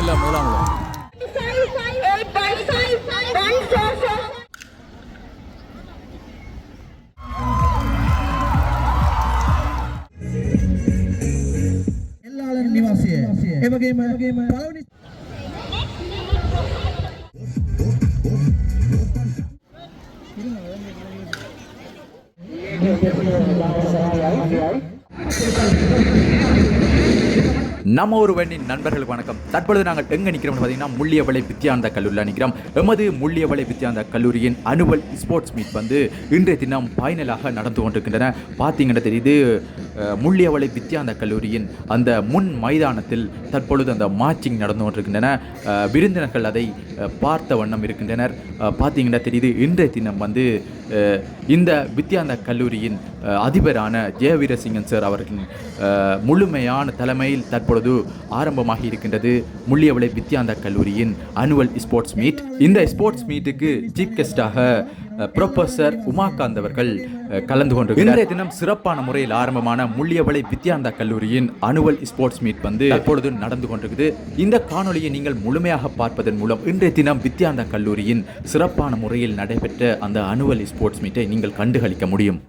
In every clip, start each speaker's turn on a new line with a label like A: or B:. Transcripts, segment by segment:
A: இல்லை முதலாம்
B: නිවාසය එවගේම පළවෙනි
A: நம்ம ஒரு வெண்ணின் நண்பர்களுக்கு வணக்கம். தற்பொழுது நாங்கள் எங்கே நிற்கிறோம்னு பார்த்தீங்கன்னா முள்ளியவளை வித்யானந்தா கல்லூரியில் நிற்கிறோம். எமது முள்ளியவளை வித்யானந்தா கல்லூரியின் அனுவல் ஸ்போர்ட்ஸ் மீட் வந்து இன்றைய தினம் ஃபைனலாக நடந்து கொண்டிருக்கின்றன. பார்த்தீங்கன்னா தெரியுது, முள்ளியவளை வித்யானந்தா கல்லூரியின் அந்த முன் மைதானத்தில் தற்பொழுது அந்த மார்ச்சிங் நடந்து கொண்டிருக்கின்றன. விருந்தினர்கள் அதை பார்த்த வண்ணம் இருக்கின்றனர். பார்த்தீங்கன்னா தெரியுது, இன்றைய தினம் வந்து இந்த வித்யானந்தா கல்லூரியின் அதிபரான ஜெயவீரசிங்கன் சார் அவர்களின் முழுமையான தலைமையில் தற்பொழுது ஆரம்பமாகி இருக்கின்றது முள்ளியவளை வித்யானந்தா கல்லூரியின் அனுவல் ஸ்போர்ட்ஸ் மீட். இந்த ஸ்போர்ட்ஸ் மீட்டுக்கு சீஃப் கெஸ்டாக ப்ரொஃபசர் உமாகாந்த் அவர்கள் கலந்து கொண்டு இன்றைய தினம் சிறப்பான முறையில் ஆரம்பமான முள்ளியவளை வித்யானந்தா கல்லூரியின் அனுவல் ஸ்போர்ட்ஸ் மீட் வந்து தற்பொழுது நடந்து கொண்டிருக்குது. இந்த காணொலியை நீங்கள் முழுமையாக பார்ப்பதன் மூலம் இன்றைய தினம் வித்யானந்தா கல்லூரியின் சிறப்பான முறையில் நடைபெற்ற அந்த அனுவல் ஸ்போர்ட்ஸ் மீட்டை நீங்கள் கண்டுகளிக்க முடியும்.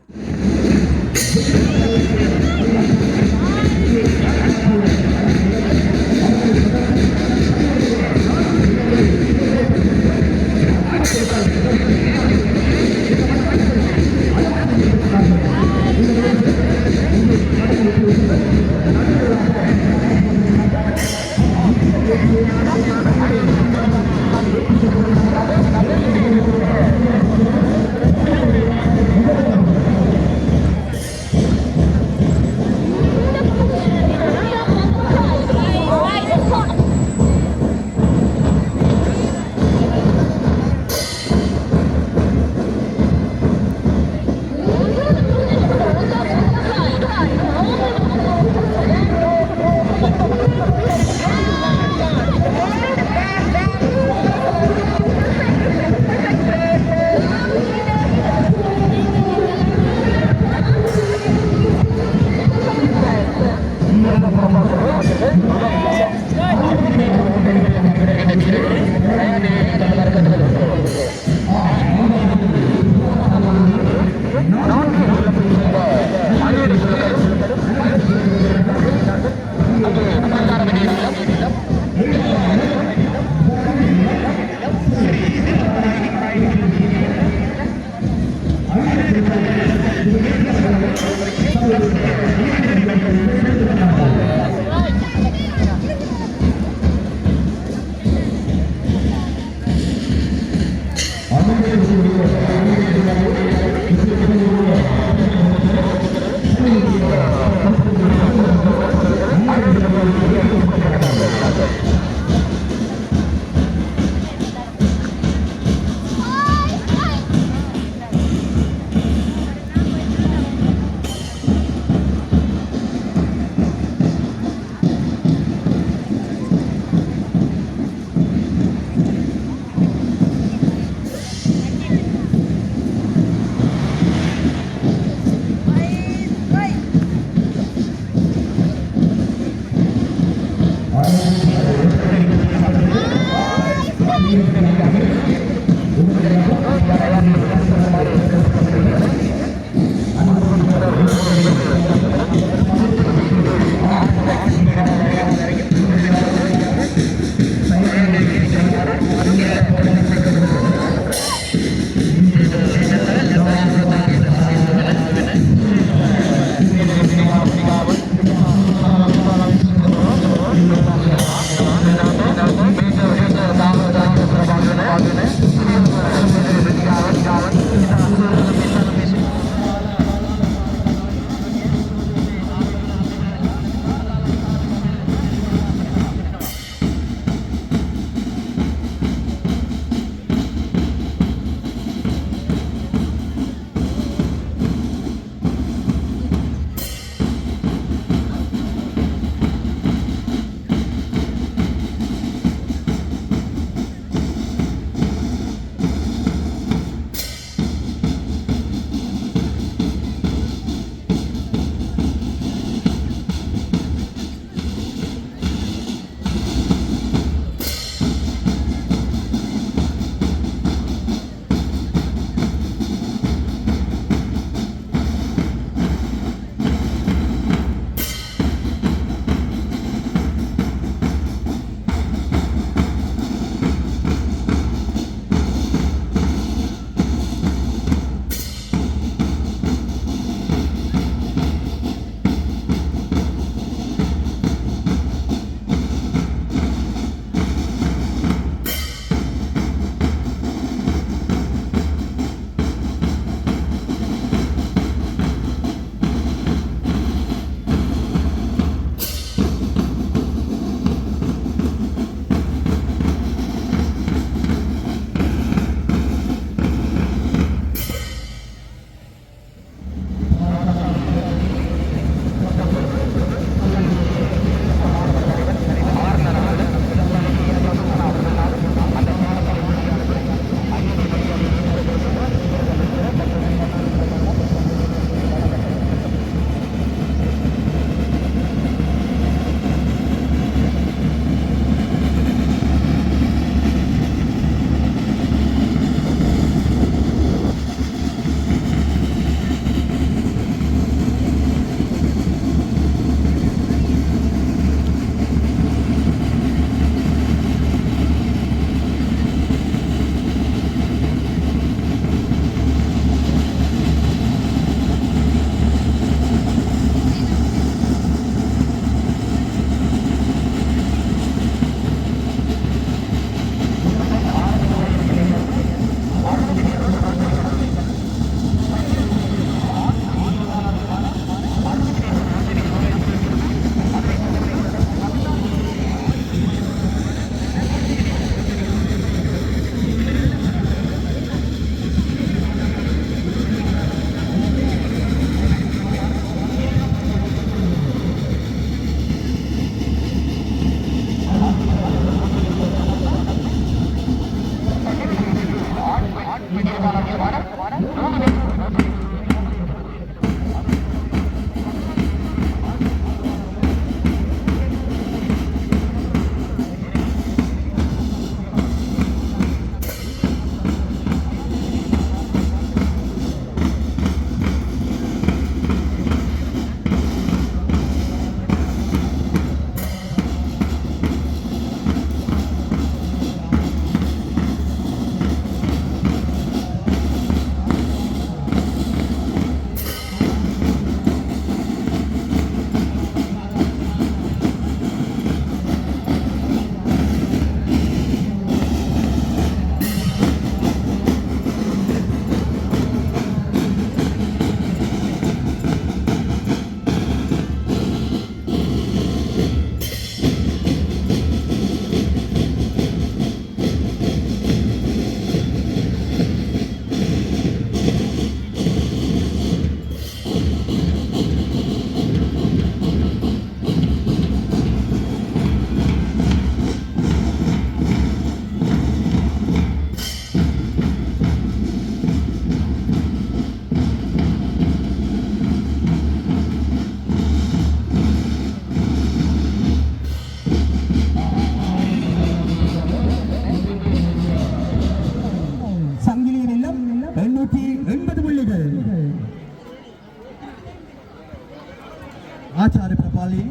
B: ආචාර්ය ප්‍රපාලි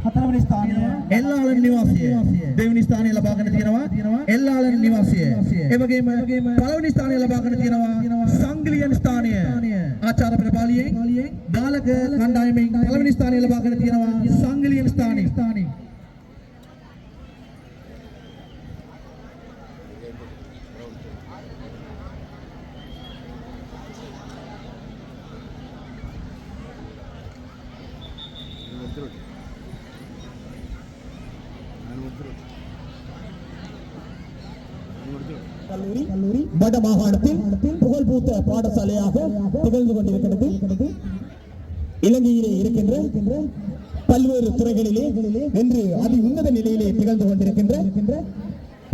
B: හතරවෙනි ස්ථානය එල්ලාලන් නිවාසිය දෙවෙනි ස්ථානය ලබාගෙන තියෙනවා එල්ලාලන් නිවාසිය ඒ වගේම පළවෙනි ස්ථානය ලබාගෙන තියෙනවා සංගලියන් ස්ථානය ආචාර්ය ප්‍රපාලියෙන් බාලක කණ්ඩායමෙන් පළවෙනි ස්ථානය ලබාගෙන තියෙනවා සංගලියන් ස්ථානය
C: கல்லூரி வட மாகாணத்தில் புகழ்பூத்த பாடசாலையாக திகழ்ந்து கொண்டிருக்கிறது. இலங்கையிலே இருக்கின்ற பல்வேறு துறைகளிலே இன்று அதி உன்னத நிலையிலே திகழ்ந்து கொண்டிருக்கின்ற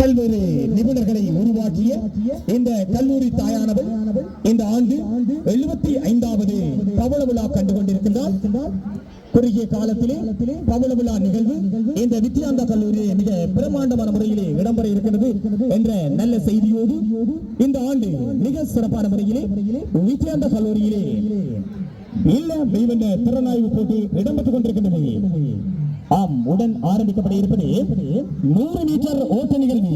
C: பல்வேறு நிபுணர்களை உருவாக்கிய இந்த கல்லூரி தாயானவள் இந்த ஆண்டு 75வது பவள விழா கண்டு கொண்டிருக்கின்றார். குறுகிய காலத்திலே பவள விழா நிகழ்வு இந்த வித்யாந்தா கல்லூரியை மிக பிரமாண்டமான முறையிலே இடம்பெற இருக்கிறது என்ற நல்ல செய்தியோடு இந்த ஆண்டு மிக சிறப்பான முறையிலே வித்யாந்தா கல்லூரியிலே இல்ல மெய்வென்ற திறனாய்வு போட்டி இடம்பெற்றுக் கொண்டிருக்கின்றது. ஆம், உடன் ஆரம்பிக்கப்பட இருப்பது 100 மீட்டர் ஓட்ட நிகழ்வு.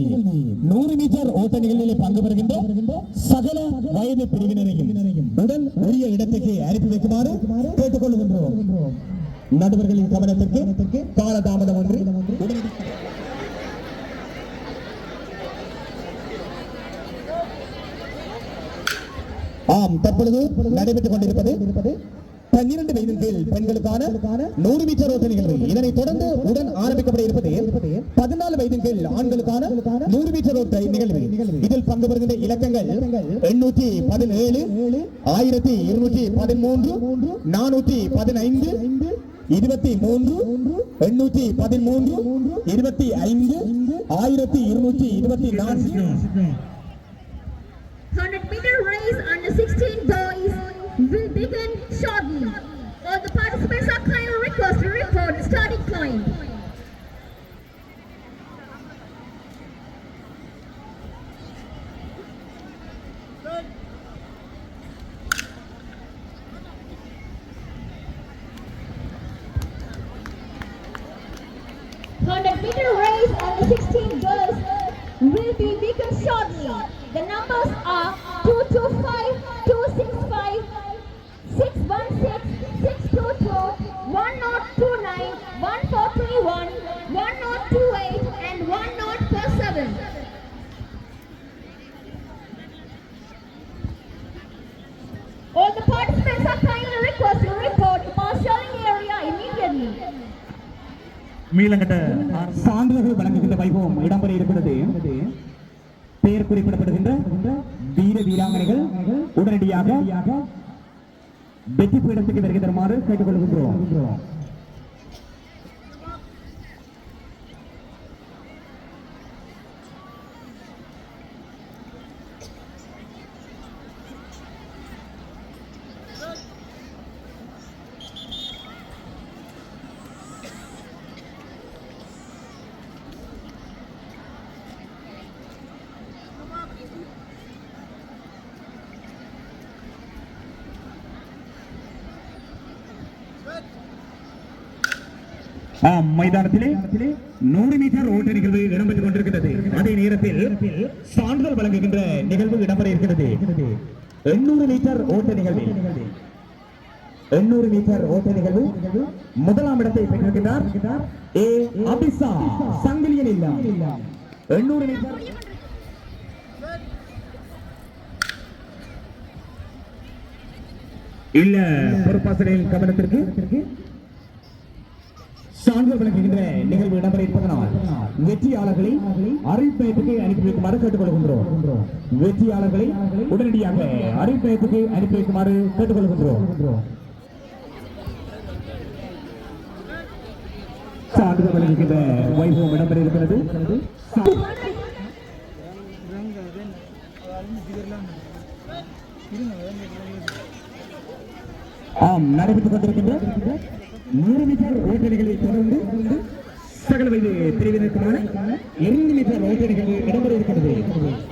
C: 100 மீட்டர் ஓட்ட நிகழ்வில் பங்கு பெறுகின்ற சகல வயது பிரிவினரையும் உடன் உரிய இடத்துக்கு அனுப்பி வைக்குமாறு கேட்டுக் கொள்கின்றோம். நடுவர்களின் கவனத்திற்கு காலதாமதம் ஒன்று ஆம், தற்பொழுது நடைபெற்றுக் கொண்டிருப்பது 12 வயதின் கீழ் பெண்களுக்கான 100 மீட்டர் ஓட்ட நிகழ்வு. இதனைத் தொடர்ந்து உடன் ஆரம்பிக்கப்பட இருப்பது 14 வயதின் கீழ் ஆண்களுக்கான 100 மீட்டர் ஓட்ட நிகழ்வு. இதில் பங்கு பெறுகின்ற இலக்கங்கள் 817, 1213, 415, 23, 813, 25, 1224.
D: 100-meter race under 16 boys will begin shortly. All the participants are kindly requested to report the starting point. Meter race under 16 girls will be begun shortly. The numbers are 225, 265, 616, 622, 1029, 1431, 1028 and 1047. All the participants are kindly requested to report to marshalling area immediately.
C: மீளங்கட்ட சான்றிதழ்கள் வழங்குகின்ற வைபவம் இடம்பெற இருக்கிறது. பெயர் குறிப்பிடப்படுகின்ற வீர வீராங்கனைகள் உடனடியாக வெற்றி பீடத்துக்கு வருகை தருமாறு கேட்டுக்கொள்கின்றோம். மைதானத்திலே 100 மீட்டர் ஓட்ட நிகழ்வு இடம்பெற்றுக் கொண்டிருக்கிறது. அதே நேரத்தில் சான்றிதழ் வழங்குகின்ற நிகழ்வு இடம்பெற இருக்கிறது. 800 மீட்டர் ஓட்ட நிகழ்வு 800 மீட்டர் ஓட்ட நிகழ்வு முதலாம் இடத்தை பெற்றிருக்கிறார் ஏ அபிசா சங்கிலியன் இல்ல 800 மீட்டர் இல்ல பொறுப்பாசிரியர் கவனத்திற்கு சான்றிதழ் வழங்குகின்ற நிகழ்வு இடம்பெற இருப்பதனால் வெற்றியாளர்களை அறிவிப்பயத்துக்கு அனுப்பி வைக்குமாறு கேட்டுக்கொள்கின்றோம். வெற்றியாளர்களை உடனடியாக அறிவிப்பயத்துக்கு அனுப்பி வைக்குமாறு கேட்டுக்கொள்கின்றோம். சான்றிதழ் வழங்குகின்ற வைபவம் இடம்பெற இருக்கிறது. ஆம், நடைபெற்றுக் கொண்டிருக்கின்ற 100 மீட்டர் ஓட்ட நிகழ்வை தொடர்ந்து சகல வயது பிரிவினருக்கான 200 மீட்டர் ஓட்ட நிகழ்வு இடம்பெற இருக்கிறது.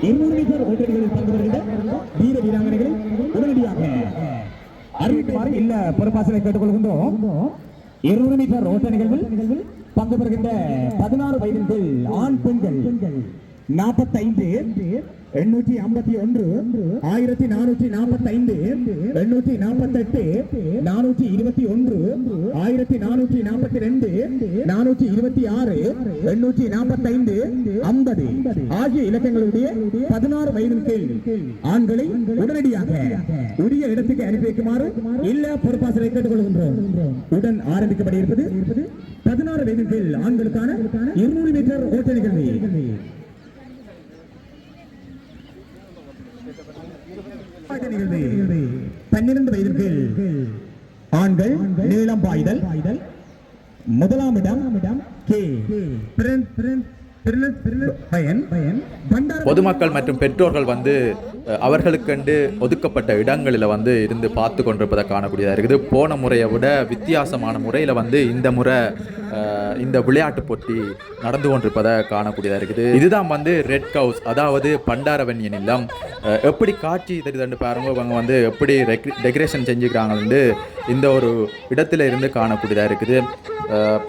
C: 200 மீட்டர் ஓட்ட நிகழ்வில் பங்கு பெறுகின்ற வீர வீராங்கனைகளை உடனடியாக அறிவிக்குமாறு இல்ல பொறுப்பாசிரியரை கேட்டுக்கொள்கின்றோம். 200 மீட்டர் ஓட்ட நிகழ்வில் பங்கு பெறுகின்ற 16 வயதில் ஆண் பெண்கள் 45 851 1445 848 421 1442 426 845 50 ஆகிய இலக்கங்களுடைய 16 வயதின் கீழ் ஆண்களை உடனடியாக உரிய இடத்துக்கு அனுப்பி வைக்குமாறு இல்ல பொறுப்பாசிரியரை கேட்டுக்கொள்கின்றோம். உடன் ஆரம்பிக்கப்பட இருப்பது 16 வயதின் கீழ் ஆண்களுக்கான 200 மீட்டர் ஓட்ட நிகழ்வு. 12 வயதிற்கு ஆண்கள் நீளம் பாய்தல் முதலாம் இடம்
A: பொதுமக்கள் மற்றும் பெற்றோர்கள் வந்து அவர்களுக்கென்று ஒதுக்கப்பட்ட இடங்களில் வந்து இருந்து பார்த்து கொண்டிருப்பதை காணக்கூடியதாக இருக்குது. போன முறையை விட வித்தியாசமான முறையில் வந்து இந்த முறை இந்த விளையாட்டு போட்டி நடந்து கொண்டிருப்பதை காணக்கூடியதாக இருக்குது. இதுதான் வந்து ரெட் கவுஸ், அதாவது பண்டாரவன்னியன் இல்லம். எப்படி காட்சி தெரியுதுன்னு பாருங்க, இவங்க வந்து எப்படி டெக்கரேஷன் செஞ்சுக்கிறாங்கன்னு இந்த ஒரு இடத்துல இருந்து காணக்கூடியதாக இருக்குது.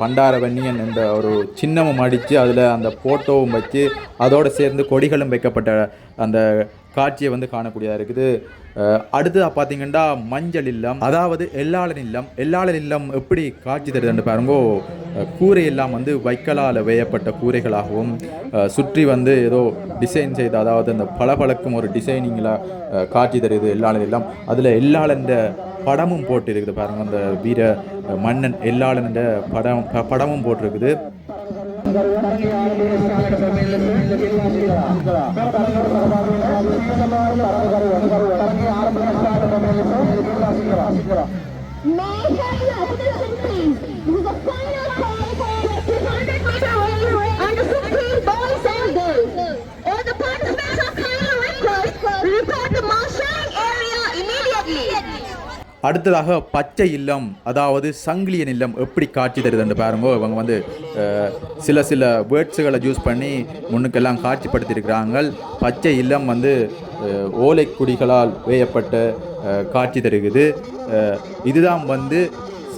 A: பண்டாரவன்னியன் என்ற ஒரு சின்னமும் அடித்து அதில் அந்த போட்டோவும் வச்சு அதோடு சேர்ந்து கொடிகளும் வைக்கப்பட்ட அந்த காட்சியை வந்து காணக்கூடியதாக இருக்குது. அடுத்ததாக பார்த்தீங்கன்னா மஞ்சள் இல்லம், அதாவது எல்லாளன் இல்லம் எப்படி காட்சி தருதுன்னு பாருங்கோ. கூரை எல்லாம் வந்து வைக்கலால் வேயப்பட்ட கூரைகளாகவும் சுற்றி வந்து ஏதோ டிசைன் செய்து, அதாவது அந்த பளபளக்கும் ஒரு டிசைனிங்கில் காட்சி தருது எல்லாளன் இல்லம். அதில் எல்லாளன் படமும் போட்டு இருக்குது பாருங்க, அந்த வீர மன்னன் எல்லாளன் படமும் போட்டிருக்குது. அடுத்ததாக பச்சை இல்லம், அதாவது சங்கிலியன் இல்லம் எப்படி காட்சி தருதுன்னு பாருங்க. இவங்க வந்து சில வேர்ட்ஸுகளை யூஸ் பண்ணி முன்னுக்கெல்லாம் காட்சிப்படுத்தியிருக்கிறாங்க. பச்சை இல்லம் வந்து ஓலை குடிகளால் வேயப்பட்ட காட்சி தருகிறது. இதுதான் வந்து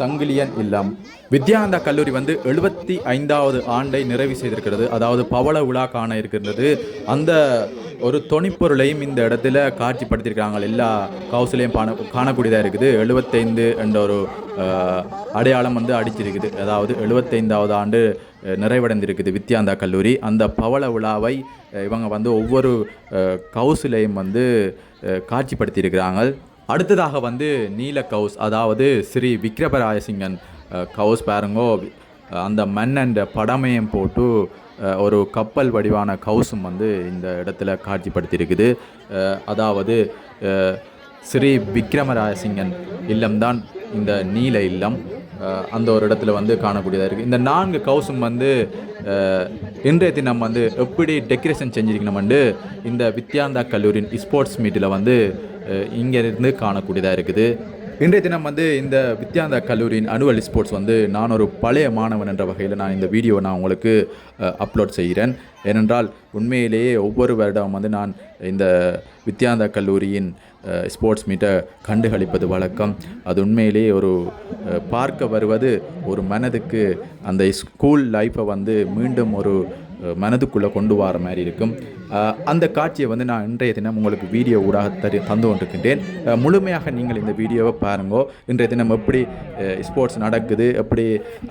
A: சங்கிலியன் இல்லம். வித்யானந்தா கல்லூரி வந்து 75வது ஆண்டை நிறைவு செய்திருக்கிறது. அதாவது பவள விழா காண இருக்கின்றது. அந்த ஒரு தொனிப்பொருளையும் இந்த இடத்துல காட்சிப்படுத்தியிருக்காங்க. எல்லா கவுசிலையும் காணக்கூடியதாக இருக்குது. 75 என்ற ஒரு அடையாளம் வந்து அடிச்சிருக்குது. அதாவது 75வது ஆண்டு நிறைவடைந்திருக்குது வித்யானந்தா கல்லூரி. அந்த பவள விழாவை இவங்க வந்து ஒவ்வொரு கவுசிலையும் வந்து காட்சிப்படுத்தியிருக்கிறாங்க. அடுத்ததாக வந்து நீல கவுஸ், அதாவது ஸ்ரீ விக்ரமராயசிங்கன் கவுஸ் பாருங்கோ. அந்த மன்னன் படமையும் போட்டு ஒரு கப்பல் வடிவான கவுசும் வந்து இந்த இடத்துல காட்சிப்படுத்தியிருக்குது. அதாவது ஸ்ரீ விக்ரமராயசிங்கன் இல்லம்தான் இந்த நீல இல்லம். அந்த ஒரு இடத்துல வந்து காணக்கூடியதாக இருக்குது. இந்த 4 கவுசும் வந்து இன்றைய தினம் வந்து எப்படி டெக்கரேஷன் செஞ்சிருக்கணும்னு இந்த வித்யானந்தா கல்லூரியின் ஸ்போர்ட்ஸ் மீட்டில் வந்து இங்கேருந்து காணக்கூடியதாக இருக்குது. இன்றைய தினம் வந்து இந்த வித்யானந்தா கல்லூரியின் அனுவல் ஸ்போர்ட்ஸ் வந்து நான் ஒரு பழைய மாணவன் என்ற வகையில் நான் இந்த வீடியோவை நான் உங்களுக்கு அப்லோட் செய்கிறேன். ஏனென்றால் உண்மையிலேயே ஒவ்வொரு வருடம் வந்து நான் இந்த வித்யானந்தா கல்லூரியின் ஸ்போர்ட்ஸ் மீட்டை கண்டுகளிப்பது வழக்கம். அது உண்மையிலேயே ஒரு பார்க்க வருவது ஒரு மனதுக்கு அந்த ஸ்கூல் லைஃப்பை வந்து மீண்டும் ஒரு மனதுக்குள்ளே கொண்டு வர மாதிரி இருக்கும். அந்த காட்சியை வந்து நான் இன்றைய தினம் உங்களுக்கு வீடியோ ஊடாக தந்து கொண்டிருக்கின்றேன். முழுமையாக நீங்கள் இந்த வீடியோவை பாருங்கோ. இன்றைய தினம் எப்படி ஸ்போர்ட்ஸ் நடக்குது, எப்படி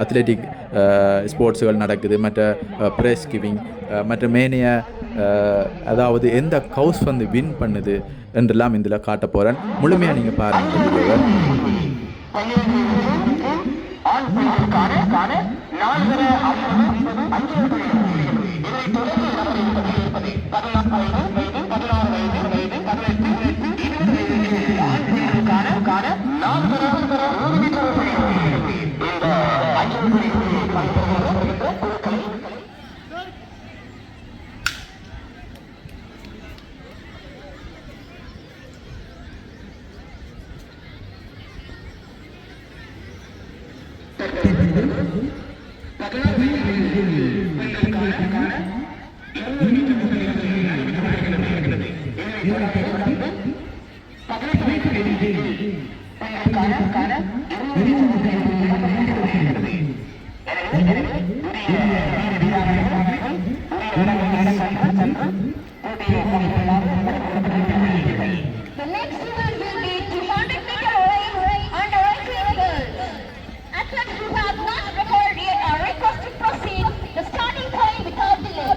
A: அத்லெட்டிக் ஸ்போர்ட்ஸுகள் நடக்குது, மற்ற ப்ரைஸ் கிவிங், மற்ற மேனிய அதாவது எந்த கவுஸ் வந்து வின் பண்ணுது என்றெல்லாம் இதில் காட்ட போகிறேன். முழுமையாக நீங்கள் பாருங்கள் வீடியோவை.
D: The next event will be 200-meter race under ice levels. Athletes who have not recorded yet are requested to proceed the starting time without delay.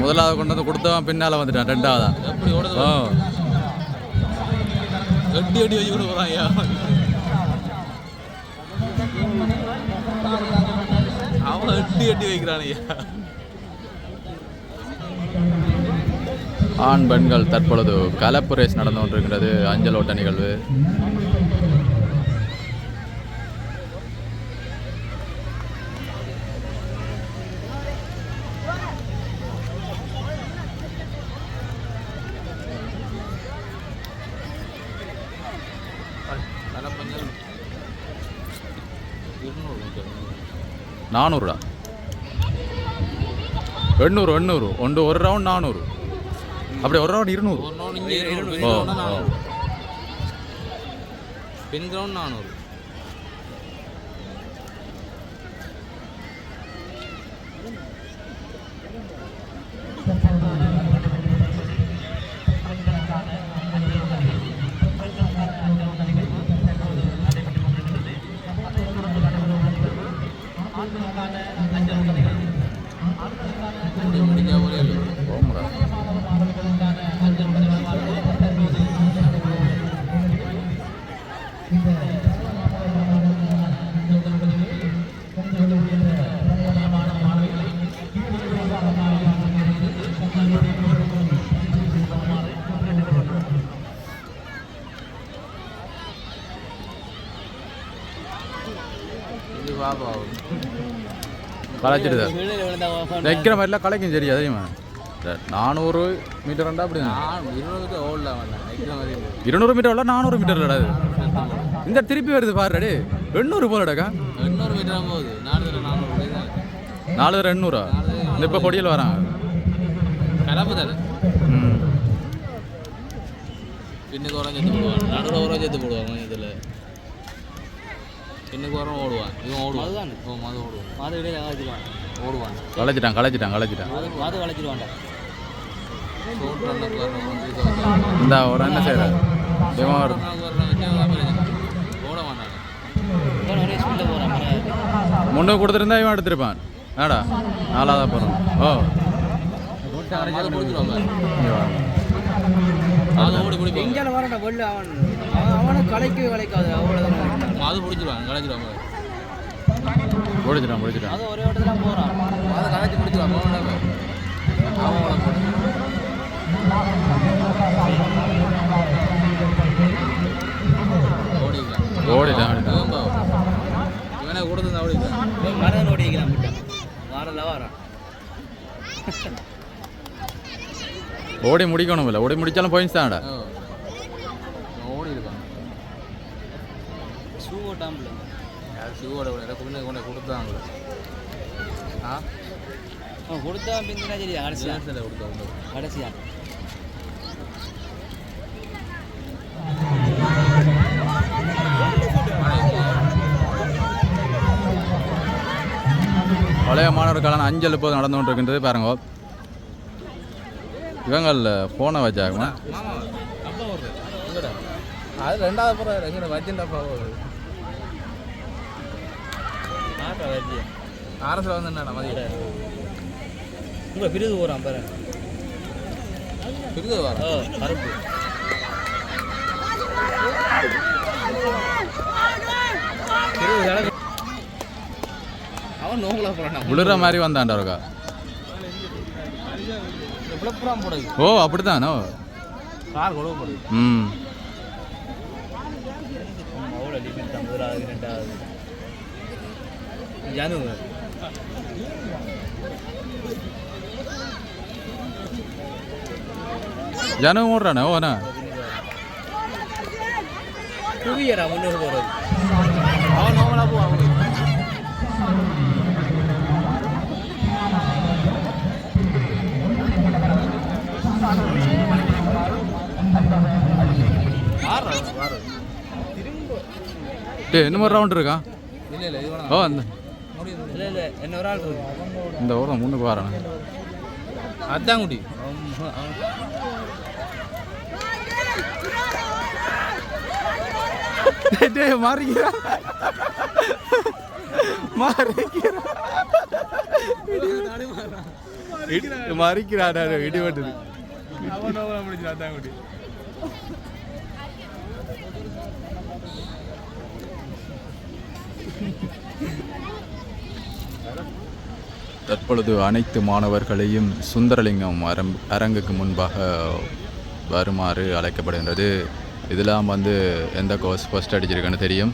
A: முதலாவது கொண்டு வந்து கொடுத்தவன் பின்னால் வந்துட்டான் ரெண்டாவதான்.
E: எப்படி ஓடுது? எட்டி அடி வச்சு கொடுக்குறான் ஐயா. அவன் எட்டி எட்டி வைக்கிறான் ஐயா.
A: ஆண் பெண்கள் தற்பொழுது கலப்பு ரேஸ் நடந்து கொண்டிருக்கிறது. அஞ்சல் ஓட்ட நிகழ்வு. நானூறுடா, 800 800 ஒன்று ஒரு ரவுண்ட் 400, அப்படி ஒரு ரவுண்ட் 200.
E: பெண் கிரவுண்ட் 400.
A: களைச்சிடுது வைக்கிற மாதிரிலாம் களைக்கும். சரி அதிகமா 400 மீட்டர்ண்டா அப்படி 200 மீட்டர் இல்லை 400 மீட்டர் இல்லடா. இந்த திருப்பி வருது பாருடே 800 போலடாக்கா.
E: 800 மீட்டர் போகுது.
A: 4 800. இந்த இப்போ கொடியில் வராங்க
E: கலப்பு தானே. பின்னுக்கு உரம் சேர்த்து போடுவாங்க, நடுவில் உரம் சேர்த்து போடுவாங்க. இதில் பின்னுக்கு உரம் ஓடுவான், இவன் ஓடுவான். அதுதான் மது ஓடுவான். மது இடையில கலைச்சிடுவான், ஓடுவான்.
A: களைச்சிட்டான்.
E: மது கலைச்சிடுவான்டா.
A: இந்த ஒரு என்ன செய்யற
E: ஓட மாட்டாங்க.
A: முன்னுக்கு கொடுத்துருந்தா இவன் எடுத்திருப்பான். ஆடா 4ஆவதா போகிறோம். ஓ
E: ஓடி பிடிப்பான்.
F: எங்கே வரடா வெள்ள அவனை கலைக்காது அவ்வளோதான்.
E: மது பிடிச்சிருவாங்க, கலைச்சிடுவாங்க.
A: முடிச்சிட்டான்.
F: அது ஒரே இடத்துல போகிறான்.
E: அதை கலைச்சி பிடிச்சிருவாங்க.
A: ஓடிட்டான்.
E: இவனே கொடுத்து ஓடிட்டான்.
F: மரம் ஓடிக்கலாம் வாரல வரான்.
A: ஓடி முடிக்கணும் இல்லை, ஓடி முடிச்சாலும் பாயிண்ட்ஸ் தான்டா.
E: ஓடி இருக்கான்.
F: ஷூ ஓட்டாமல்
E: யார் சிவோட கொண்டு கொண்டு கொடுத்தாங்க ஆ
F: கொடுத்தா பின்னா சரி கடைசியா
E: கொடுத்தாங்க
F: கடைசியா
A: பழைய மாணவர்களுக்கான அஞ்சல் இப்போது நடந்து கொண்டிருக்கின்றது பாருங்க. இவங்கள் ஃபோனை வச்சாங்க.
E: அது ரெண்டாவது போகிற எங்கே வச்சுட்டப்பா போகுது அரசில் வந்து என்னடா மதிய
F: உங்கள் பிரிவு போகிறான் பாரு
E: பிரிது வர
F: கருப்பு அவன் நோங்களா போகிறான்
A: விழுற மாதிரி வந்தாண்டா இருக்கா.
E: விளப்புறான் போடுது
A: ஓ அப்படித்தானோ
E: கார் கொடுக்க போடுது
A: ம்
F: அவ்வளோ லிமிட் தான் முதலாவது ரெண்டாவது ஜனு
A: ஜனம் ஓடுறானே ஓனா
F: புவியரா முன்னூறு போகிறது
E: அவன் நோங்களா போவாங்க
A: டே இன்னும் ஒரு ரவுண்ட் இருக்கான்.
E: இல்லை இல்லை இது
A: ஓ அந்த
F: இல்லை இல்லை என்ன ஒரு ஆள் இருக்கு
A: இந்த ஓரம் முன்னுக்கு வரானே.
E: அதான் குடி
A: மாறிக்கிறா மறிக்கிறாடா இடிபட்டுது.
E: அவன் நோங்களா முடிஞ்சு அதான் குடி
A: தற்பொழுது அனைத்து மாணவர்களையும் சுந்தரலிங்கம் அரங்குக்கு முன்பாக வருமாறு அழைக்கப்படுகின்றது. இதெல்லாம் வந்து எந்த கோர்ஸ் ஃபர்ஸ்ட் அடிச்சிருக்குன்னு தெரியும்.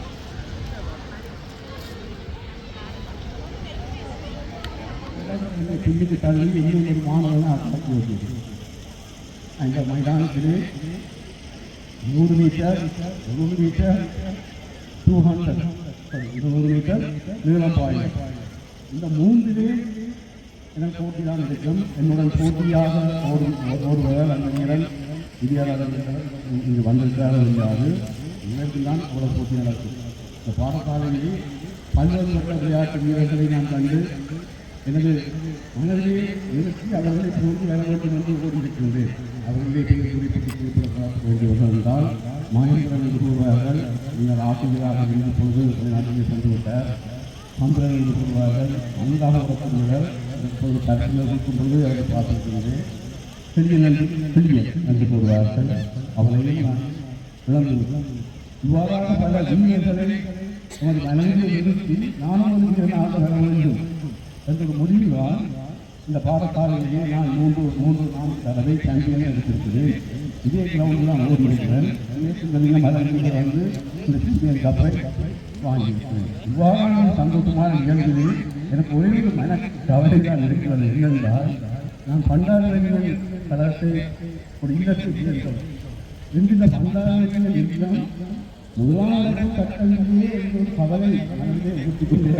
G: பின்னுக்கு தள்ளி இன்னும் ஒரு மாணவனை அடக்கி வச்சிருக்கு. அந்த மைதானத்தில் 100 மீட்டர் 200 மீட்டர் 200 மீட்டர் நீளம் பாயும். இந்த மூன்றிலே எனக்கு போட்டி தான் இருக்கும். என்னுடன் போட்டியாக ஓடுவதால் அந்த நேரம் விதியாளர்கள் இங்கு வந்திருக்கிறார்கள் என்றால் இதற்கு தான் அவ்வளோ போட்டி நடக்கும். இந்த பாடசாலையில் பல்வேறுபட்ட விளையாட்டு வீரர்களை நான் கண்டு எனது மனதிலே நிறுத்தி அவர்களை போட்டி வர வேண்டும் என்று கூறியிருக்கின்றேன். அவர்களே குறிப்பிட வேண்டியவர்கள் என்றால் மகேந்திரன் என்று கூறுவார்கள். நீங்கள் ஆசிரியராக இருந்த பொழுது நாட்டிலே சென்று விட்டார். சந்திரன் என்று கூறுவார்கள். அங்காக வரக்கூடியவர் இப்போது கருத்தில் இருக்கும் பொழுது அவரை பார்த்திருக்கின்றேன். செல்வியன் என்று கூறுவார்கள். அவரையும் நான் இழந்து இவ்வாறான பல விஞ்ஞர்களை நமது மனதிலே நிறுத்தி நானும் ஒரு நாடு வர வேண்டும் என்ற முடிவுதான் இந்த பாடசாலையிலேயே நான் 3-4 தடவை சாம்பியனை எடுத்திருக்கிறேன். இதே கிரவுண்டில் தான் ஓடியிருக்கிறேன். மலர்ந்து வந்து இந்த சாம்பியன் கப்பை வாங்கியிருக்கிறேன். இவ்வாறான சந்தோஷமான நிகழ்வுகளில் எனக்கு ஒரே ஒரு மன கவலை தான் இருக்கிறது. என்னென்றால் நான் பண்டாரவர்கள் கலத்தை ஒரு இல்லத்தில் சேர்ந்தேன். இந்த பண்டாரவர்கள் எல்லாம் முதலாவது கட்டமையே ஒரு கவலை மனதிலே ஊற்றிக்கொண்டே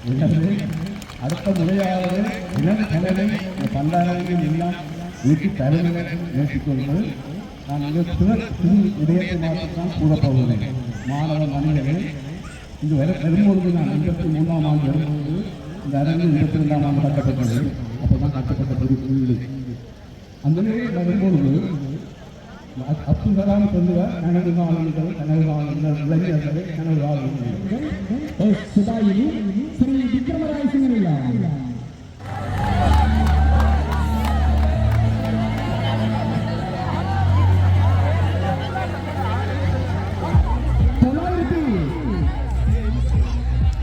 G: இருக்கிறது. அடுத்த முறையாவது இளம் கலரை இந்த பண்டாரவர்கள் எல்லாம் ஊற்றி தலைமையை யோசிக்கொள்வது நான் இதயத்தை மாற்றத்தான் கூறப்போகிறேன். மாணவ மனிதர்கள் இங்கு வரும்பொழுது நான் 83ஆம் ஆண்டு வரும்பொழுது இந்த அரங்கு 22ஆம் ஆண்டு கட்டப்பட்டது. அப்போ தான் கட்டப்பட்ட புது அந்த நிலையில் வரும்பொழுது அப்துல்கலாம் சொல்லுவார் கனவு காலங்கள் இளைஞர்களை கனவு காலம் சுதாயினி ஸ்ரீ விக்ரமராய் சிங்கனில்லா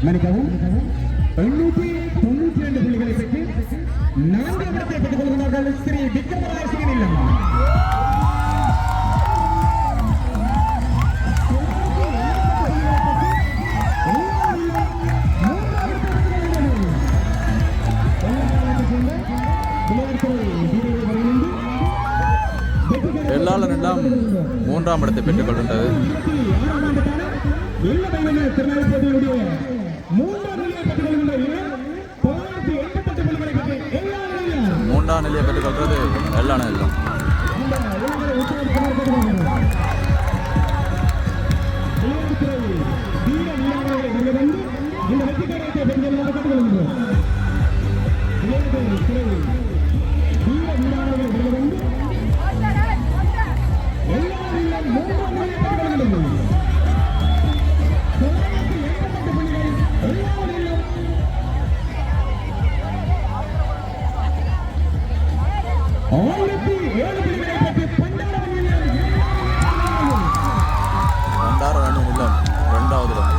G: மன்னிக்கவும் 892 புள்ளிகளை பெற்று 4ஆம் இடத்தை பெற்றுக் கொள்கிறார்கள் ஸ்ரீ விக்ரமராய் சிங்கனில்லா.
A: எல்லாரும் 3ஆம் இடத்தை பெற்றுக் கொள்கின்றது.
C: திருநாளப்பதியுடைய மூன்றாம் நிலையை பெற்றுக் கொள்கின்ற இவர் 988 புள்ளிகளை பெற்று எல்லாரும்
A: மூன்றாம் நிலையை பெற்றுக்கொள்றது எல்லாமே இல்லை.
C: வீர வீராங்கனை வெளிவந்து இந்த வெற்றிக்காரத்தை பெற்றுக்கொள்ளுமாறு கேட்டுக்கொள்கின்றோம். வீர வீராங்கனை வெளிவந்து எல்லாரும் மூன்றாம் நிலையை பெற்றுக்கொள்கின்றோம். 988 புள்ளிகள் எல்லாரும் 1007 புள்ளிகளை பெற்று பண்டாரவன்
A: ரெண்டாயிரம் இல்லை ரெண்டாவது இடம்.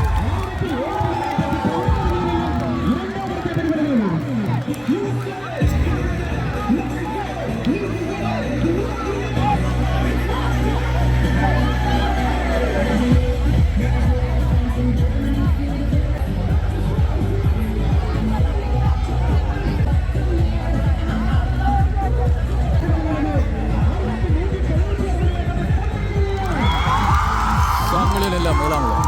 A: சாங்கிலியன் இல்லை முதலாம் இடம்.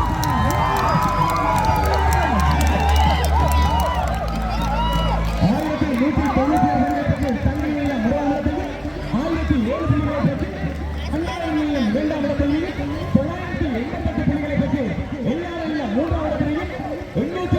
C: மூன்றாவது